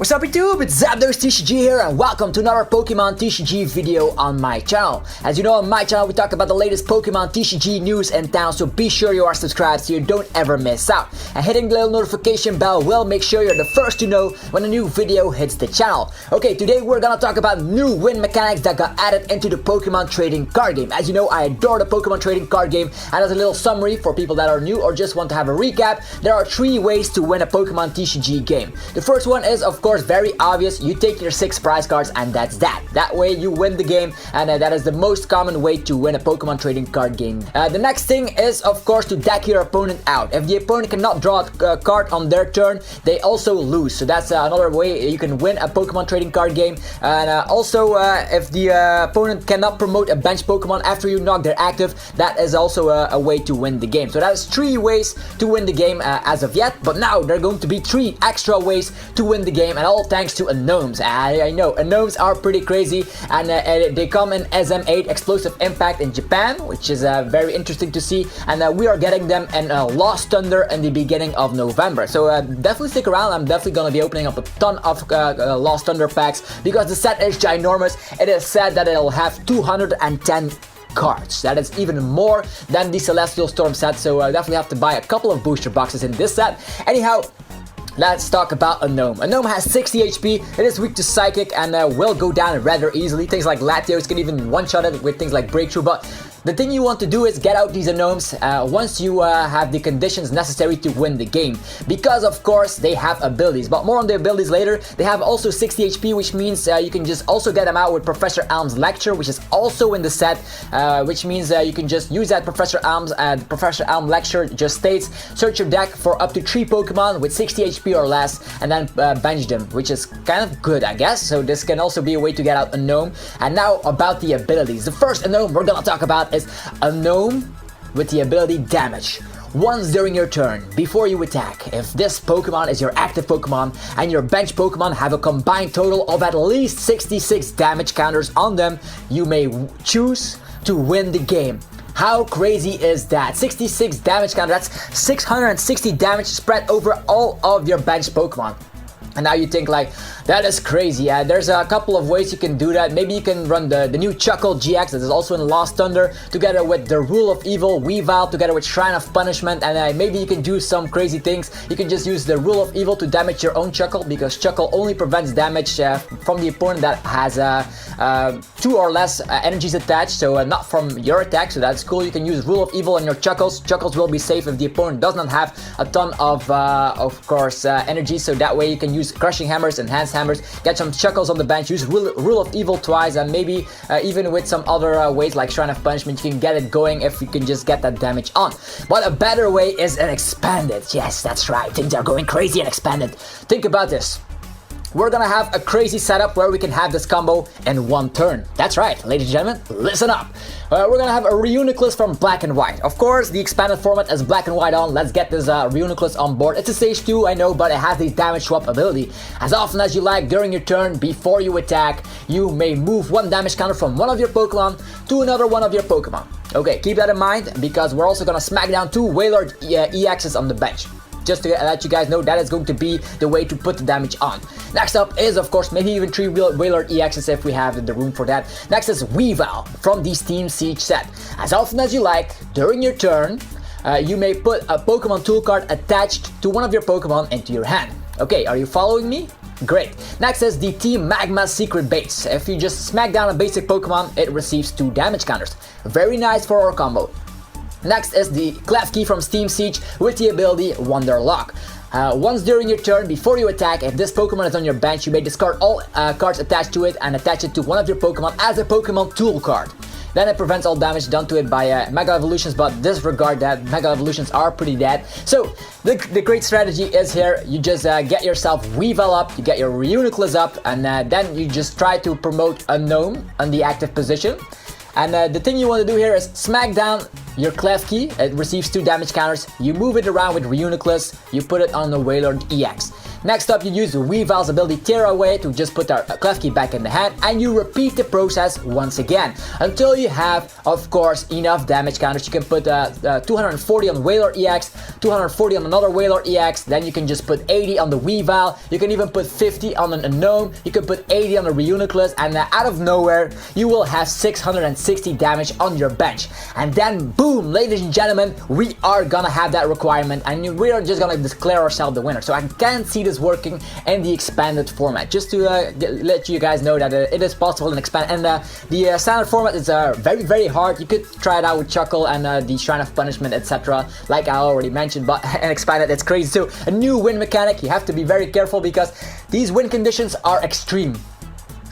What's up YouTube, it's Zapdos TCG here and welcome to another Pokemon TCG video on my channel. As you know, on my channel we talk about the latest Pokemon TCG news in town, so be sure you are subscribed so you don't ever miss out. And hitting the little notification bell will make sure you're the first to know when a new video hits the channel. Okay, today we're gonna talk about new win mechanics that got added into the Pokemon trading card game. As you know, I adore the Pokemon trading card game, and as a little summary for people that are new or just want to have a recap, there are 3 ways to win a Pokemon TCG game. The first one is, of course, very obvious. You take your 6 prize cards and that's that. That way you win the game, and that is the most common way to win a Pokemon trading card game. The next thing is, of course, to deck your opponent out. If the opponent cannot draw a card on their turn, they also lose. So that's another way you can win a Pokemon trading card game. And also, if the opponent cannot promote a bench Pokemon after you knock their active, that is also a way to win the game. So that is 3 ways to win the game as of yet. But now there are going to be 3 extra ways to win the game, and all thanks to Unowns. I know Unowns are pretty crazy, and they come in SM8 Explosive Impact in Japan, which is very interesting to see. And we are getting them in Lost Thunder in the beginning of November. So definitely stick around. I'm definitely gonna be opening up a ton of Lost Thunder packs because the set is ginormous. It is said that it'll have 210 cards. That is even more than the Celestial Storm set, so definitely have to buy a couple of booster boxes in this set. Anyhow, let's talk about Unown. Unown has 60 HP, it is weak to Psychic, and will go down rather easily. Things like Latios can even one-shot it with things like Breakthrough, but the thing you want to do is get out these Unowns once you have the conditions necessary to win the game. Because, of course, they have abilities, but more on the abilities later. They have also 60 HP, which means you can just also get them out with Professor Elm's Lecture, which is also in the set, which means you can just use that Professor Elm's Professor Elm Lecture just states, search your deck for up to 3 Pokemon with 60 HP or less, and then bench them, which is kind of good, I guess. So this can also be a way to get out Unown. And now about the abilities. The first Unown we're gonna talk about is Unown with the ability Damage. Once during your turn, before you attack, if this Pokemon is your active Pokemon and your bench Pokemon have a combined total of at least 66 damage counters on them, you may choose to win the game. How crazy is that? 66 damage counter, that's 660 damage spread over all of your bench Pokemon. And now you think like, that is crazy. There's a couple of ways you can do that. Maybe you can run the new Chuckle GX that is also in Lost Thunder, together with the Rule of Evil Weavile, together with Shrine of Punishment, and maybe you can do some crazy things. You can just use the Rule of Evil to damage your own Chuckle, because Chuckle only prevents damage from the opponent that has 2 or less energies attached, so not from your attack, so that's cool. You can use Rule of Evil on your Chuckles. Chuckles will be safe if the opponent does not have a ton of course, energy, so that way you can use Crushing Hammers, Enhanced Hammers, get some Chuckles on the bench, use Rule of Evil twice, and maybe even with some other ways like Shrine of Punishment, you can get it going if you can just get that damage on. But a better way is an Expanded. Yes, that's right, things are going crazy and Expanded. Think about this. We're gonna have a crazy setup where we can have this combo in 1 turn. That's right, ladies and gentlemen, listen up. We're gonna have a Reuniclus from Black and White. Of course, the expanded format is Black and White on. Let's get this Reuniclus on board. It's a stage 2, I know, but it has the damage swap ability. As often as you like during your turn, before you attack, you may move 1 damage counter from one of your Pokemon to another one of your Pokemon. Okay, keep that in mind, because we're also gonna smack down 2 Wailord EXs on the bench. Just to let you guys know, that is going to be the way to put the damage on. Next up is, of course, maybe even 3 Wailord EXs if we have the room for that. Next is Weavile from the Steam Siege set. As often as you like, during your turn, you may put a Pokemon tool card attached to one of your Pokemon into your hand. Okay, are you following me? Great. Next is the Team Magma Secret Base. If you just smack down a basic Pokemon, it receives 2 damage counters. Very nice for our combo. Next is the Klefki from Steam Siege with the ability Wonder Lock. Once during your turn, before you attack, if this Pokemon is on your bench, you may discard all cards attached to it and attach it to one of your Pokemon as a Pokemon tool card. Then it prevents all damage done to it by Mega Evolutions, but disregard that. Mega Evolutions are pretty dead. So the great strategy is here. You just get yourself Weavile up, you get your Reuniclus up, and then you just try to promote Unown on the active position. And the thing you want to do here is smack down your Klefki. It receives 2 damage counters. You move it around with Reuniclus. You put it on the Wailord EX. Next up, you use Weavile's ability Tear Away to just put our Klefki back in the hand, and you repeat the process once again until you have, of course, enough damage counters. You can put 240 on Whaler EX, 240 on another Whaler EX, then you can just put 80 on the Weavile, you can even put 50 on an Unown, you can put 80 on a Reuniclus, and out of nowhere, you will have 660 damage on your bench. And then, boom, ladies and gentlemen, we are gonna have that requirement, and we are just gonna declare ourselves the winner. So I can't see this working in the expanded format. Just to let you guys know that it is possible in expand, and the standard format is very hard. You could try it out with Chuckle and the Shrine of Punishment, etc. Like I already mentioned, but in expanded it's crazy. So a new win mechanic, you have to be very careful because these win conditions are extreme.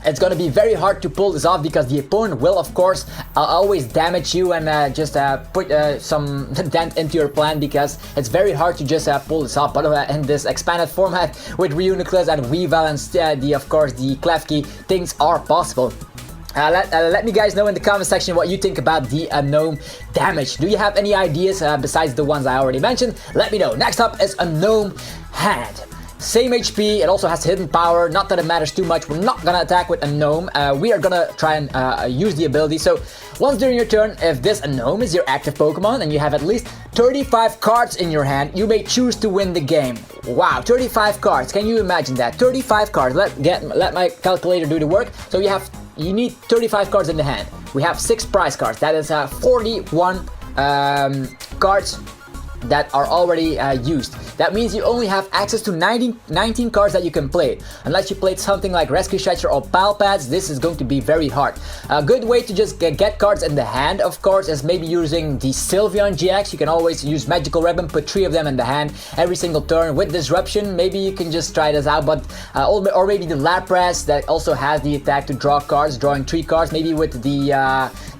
It's gonna be very hard to pull this off because the opponent will, of course, always damage you and just put some dent into your plan, because it's very hard to just pull this off. But in this expanded format with Reuniclus and Weavile and of course the Klefki, things are possible. Let me guys know in the comment section what you think about the Unown Damage. Do you have any ideas besides the ones I already mentioned? Let me know. Next up is Unown Hand. Same HP, it also has hidden power, not that it matters too much. We're not gonna attack with Unown, we are gonna try and use the ability. So once during your turn, if this Unown is your active Pokemon and you have at least 35 cards in your hand, you may choose to win the game. Wow, 35 cards, can you imagine that? 35 cards, let my calculator do the work. So you need 35 cards in the hand. We have 6 prize cards, that is 41 cards that are already used. That means you only have access to 19 cards that you can play. Unless you played something like Rescue Shelter or Pal Pads, this is going to be very hard. A good way to just get cards in the hand, of course, is maybe using the Sylveon GX. You can always use Magical Ribbon, put 3 of them in the hand every single turn. With Disruption, maybe you can just try this out, but or maybe the Lapras that also has the attack to draw cards, drawing 3 cards. Maybe with the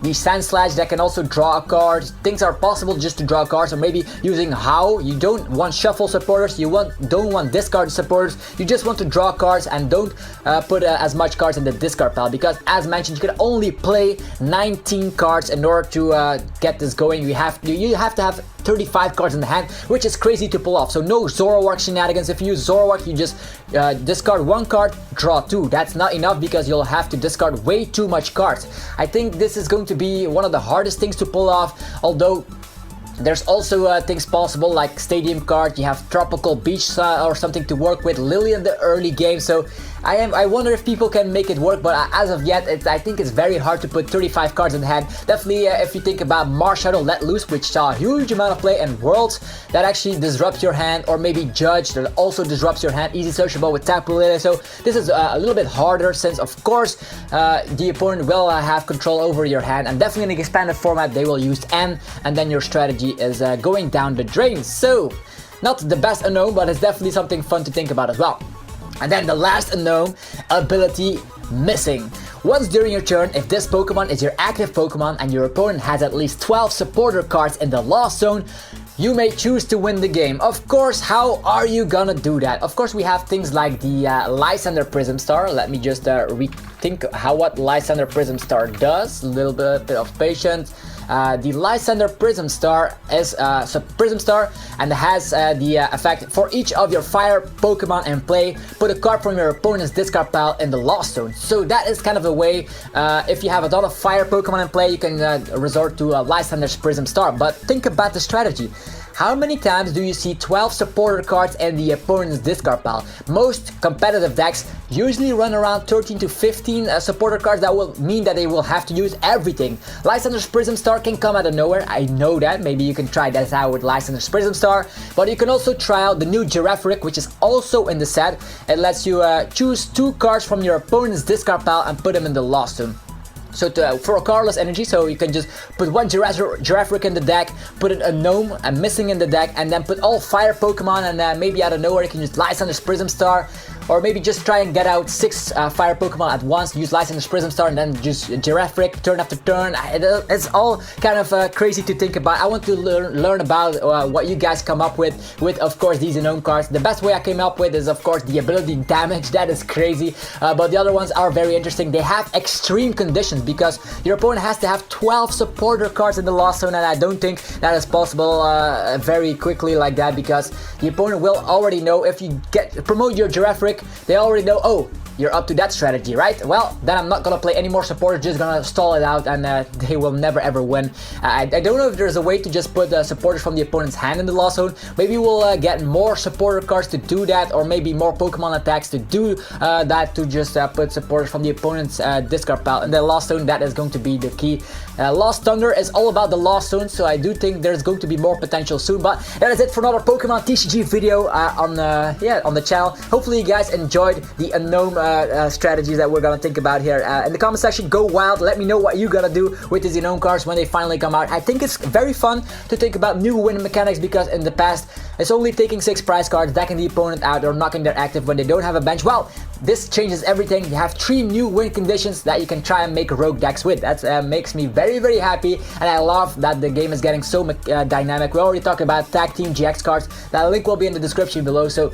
Sandslash that can also draw cards. Things are possible just to draw cards, or maybe using How. You don't want shuffle supporters, you don't want discard supporters, you just want to draw cards and don't put as much cards in the discard pile, because as mentioned, you can only play 19 cards in order to get this going. You have to have 35 cards in the hand, which is crazy to pull off. So no Zoroark shenanigans. If you use Zoroark, you just discard 1 card, draw 2. That's not enough because you'll have to discard way too much cards. I think this is going to be one of the hardest things to pull off, although there's also things possible like Stadium card. You have Tropical Beach or something to work with, Lily in the early game. So I wonder if people can make it work, but as of yet, I think it's very hard to put 35 cards in the hand. Definitely if you think about Marshadow Let Loose, which saw a huge amount of play in Worlds, that actually disrupts your hand, or maybe Judge, that also disrupts your hand, easy searchable with Tapu Lele. So this is a little bit harder since, of course, the opponent will have control over your hand, and definitely in the expanded format, they will use N, and then your strategy is going down the drain. So not the best Unown, but it's definitely something fun to think about as well. And then the last Unown ability, Missing. Once during your turn, if this Pokemon is your active Pokemon and your opponent has at least 12 supporter cards in the lost zone, you may choose to win the game. Of course, how are you gonna do that? Of course, we have things like the Lysander Prism Star. Let me just rethink what Lysander Prism Star does. A little bit of patience. The Lysander Prism Star is Prism Star, and has the effect: for each of your fire Pokemon in play, put a card from your opponent's discard pile in the lost zone. So that is kind of a way, if you have a lot of fire Pokemon in play, you can resort to Lysander's Prism Star. But think about the strategy. How many times do you see 12 supporter cards in the opponent's discard pile? Most competitive decks usually run around 13 to 15 supporter cards. That will mean that they will have to use everything. Lysander's Prism Star can come out of nowhere, I know that. Maybe you can try that out with Lysander's Prism Star. But you can also try out the new Giraffric, which is also in the set. It lets you choose 2 cards from your opponent's discard pile and put them in the lost zone. So for a cardless energy, so you can just put 1 Giraffric in the deck, put an Unown, Missing in the deck, and then put all fire Pokemon, and maybe out of nowhere you can use Lysander's Prism Star. or maybe just try and get out 6 fire Pokemon at once, use Lysander's Prism Star, and then just Giraffric turn after turn. It's all kind of crazy to think about. I want to learn about what you guys come up with of course these Unown cards. The best way I came up with is of course the ability damage. That is crazy, but the other ones are very interesting. They have extreme conditions because your opponent has to have 12 supporter cards in the Lost Zone, and I don't think that is possible very quickly like that, because the opponent will already know if you promote your Giraffric, they already know, oh, you're up to that strategy, right? Well, then I'm not gonna play any more supporters, just gonna stall it out, and they will never ever win. I don't know if there's a way to just put supporters from the opponent's hand in the Lost Zone. Maybe we'll get more supporter cards to do that, or maybe more Pokemon attacks to do that, to just put supporters from the opponent's discard pile in the Lost Zone. That is going to be the key. Lost Thunder is all about the Lost Zone, so I do think there's going to be more potential soon. But that is it for another Pokemon TCG video on the channel. Hopefully you guys enjoyed the Unown strategies that we're gonna think about here. In the comment section, go wild. Let me know what you're gonna do with these Unown cards when they finally come out. I think it's very fun to think about new win mechanics, because in the past it's only taking 6 prize cards, decking the opponent out, or knocking their active when they don't have a bench. Well, this changes everything. You have 3 new win conditions that you can try and make rogue decks with. That makes me very happy, and I love that the game is getting so dynamic. We already talked about tag team GX cards. That link will be in the description below, so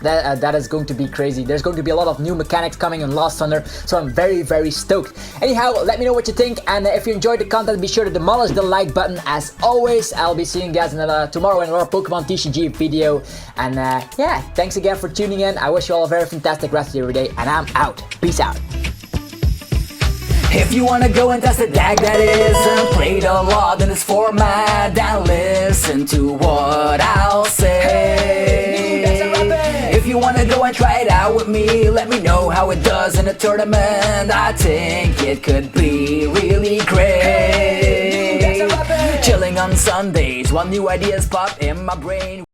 that is going to be crazy. There's going to be a lot of new mechanics coming in Lost Thunder, so I'm very stoked. Anyhow, let me know what you think, and if you enjoyed the content, be sure to demolish the like button. As always, I'll be seeing you guys tomorrow in another Pokemon TCG video, and yeah, thanks again for tuning in. I wish you all a very fantastic rest of your day, and I'm out. Peace out. If you wanna go and test the deck that isn't played a lot in this format, then listen to what I'll say. If you wanna go and try it out with me, let me know how it does in a tournament. I think it could be really great. Chilling on Sundays while new ideas pop in my brain.